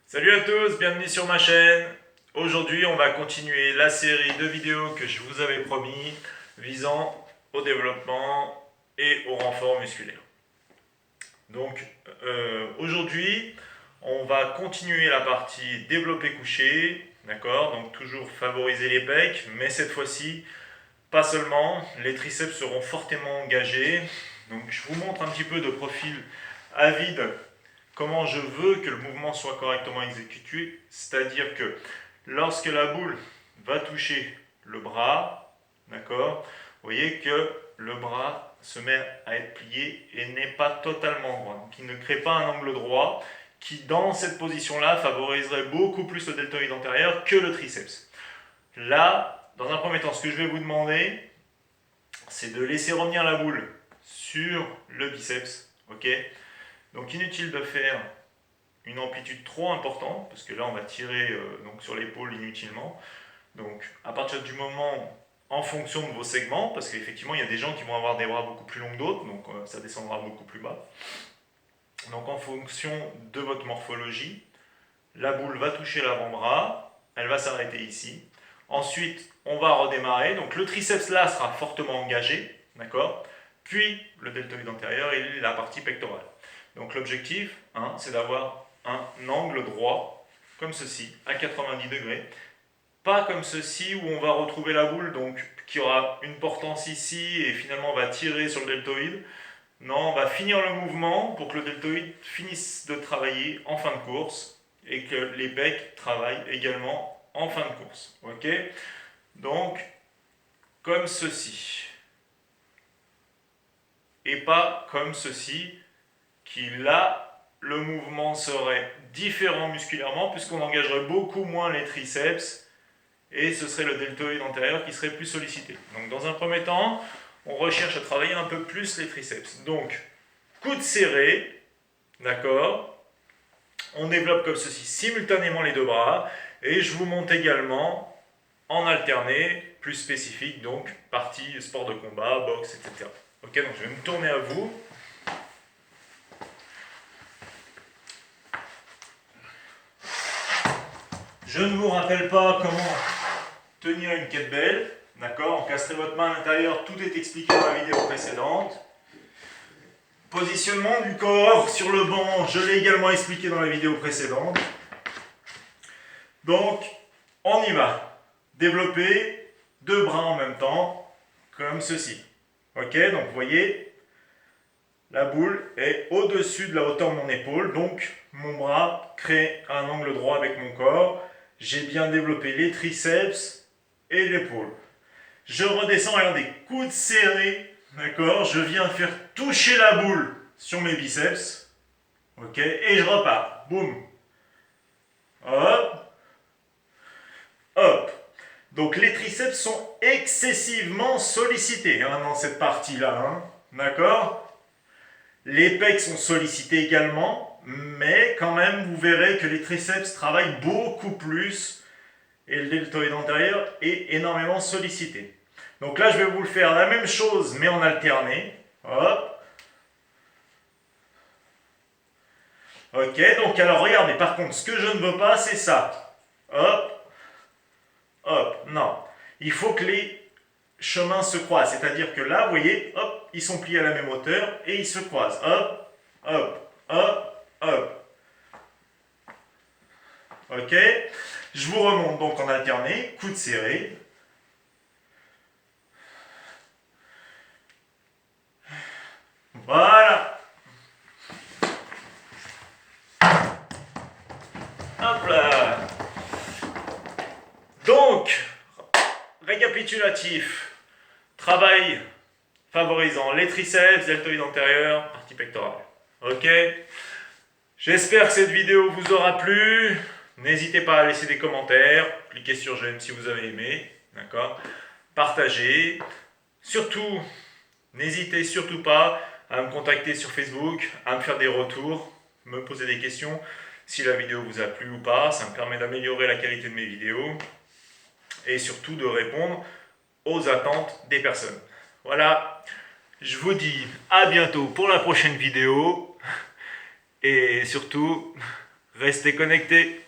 Salut à tous, bienvenue sur ma chaîne. Aujourd'hui, on va continuer la série de vidéos que je vous avais promis visant au développement et au renfort musculaire. Donc, aujourd'hui, on va continuer la partie développé couché, d'accord? Donc, toujours favoriser les pecs, mais cette fois-ci, pas seulement, les triceps seront fortement engagés. Donc, je vous montre un petit peu de profil à vide comment je veux que le mouvement soit correctement exécuté, c'est-à-dire que lorsque la boule va toucher le bras, d'accord, vous voyez que le bras se met à être plié et n'est pas totalement droit. Donc il ne crée pas un angle droit qui, dans cette position-là, favoriserait beaucoup plus le deltoïde antérieur que le triceps. Là, dans un premier temps, ce que je vais vous demander, c'est de laisser revenir la boule sur le biceps, ok? Donc inutile de faire une amplitude trop importante, parce que là on va tirer donc sur l'épaule inutilement. Donc à partir du moment, en fonction de vos segments, parce qu'effectivement il y a des gens qui vont avoir des bras beaucoup plus longs que d'autres, donc ça descendra beaucoup plus bas. Donc en fonction de votre morphologie, la boule va toucher l'avant-bras, elle va s'arrêter ici. Ensuite, on va redémarrer, donc le triceps là sera fortement engagé, d'accord? Puis le deltoïde antérieur et la partie pectorale. Donc l'objectif, c'est d'avoir un angle droit, comme ceci, à 90 degrés. Pas comme ceci où on va retrouver la boule, donc qui aura une portance ici et finalement on va tirer sur le deltoïde. Non, on va finir le mouvement pour que le deltoïde finisse de travailler en fin de course et que les pecs travaillent également en fin de course. Ok? Donc, comme ceci. Et pas comme ceci, qui là, le mouvement serait différent musculairement puisqu'on engagerait beaucoup moins les triceps et ce serait le deltoïde antérieur qui serait plus sollicité. Donc dans un premier temps, on recherche à travailler un peu plus les triceps. Donc, coude serré, d'accord? On développe comme ceci simultanément les deux bras et je vous montre également en alterné, plus spécifique, donc partie sport de combat, boxe, etc. Ok, donc je vais me tourner à vous. Je ne vous rappelle pas comment tenir une kettlebell, d'accord? Encastrez votre main à l'intérieur, tout est expliqué dans la vidéo précédente. Positionnement du corps sur le banc, je l'ai également expliqué dans la vidéo précédente. Donc, on y va. Développer deux bras en même temps, comme ceci. Ok, donc vous voyez, la boule est au-dessus de la hauteur de mon épaule, donc mon bras crée un angle droit avec mon corps. J'ai bien développé les triceps et l'épaule. Je redescends, regardez, coude serré, d'accord? Je viens faire toucher la boule sur mes biceps, ok? Et je repars, boum, hop, hop. Donc les triceps sont excessivement sollicités dans cette partie-là, d'accord? Les pecs sont sollicités également, mais quand même, vous verrez que les triceps travaillent beaucoup plus et le deltoïde antérieur est énormément sollicité. Donc là, je vais vous le faire la même chose, mais en alterné. Hop. Ok, donc alors regardez, par contre, ce que je ne veux pas, c'est ça. Hop. Hop. Non. Il faut que les chemins se croisent. C'est-à-dire que là, vous voyez, hop, ils sont pliés à la même hauteur et ils se croisent. Hop, hop, hop, hop. Ok. Je vous remonte donc en alterné, coude serré. Voilà. Hop là. Donc, récapitulatif. Travail favorisant les triceps, deltoïde antérieur, partie pectorale. Ok? J'espère que cette vidéo vous aura plu. N'hésitez pas à laisser des commentaires. Cliquez sur j'aime si vous avez aimé. D'accord? Partagez. Surtout, n'hésitez surtout pas à me contacter sur Facebook, à me faire des retours, me poser des questions si la vidéo vous a plu ou pas. Ça me permet d'améliorer la qualité de mes vidéos et surtout de répondre aux attentes des personnes. Voilà, je vous dis à bientôt pour la prochaine vidéo et surtout, Restez connectés.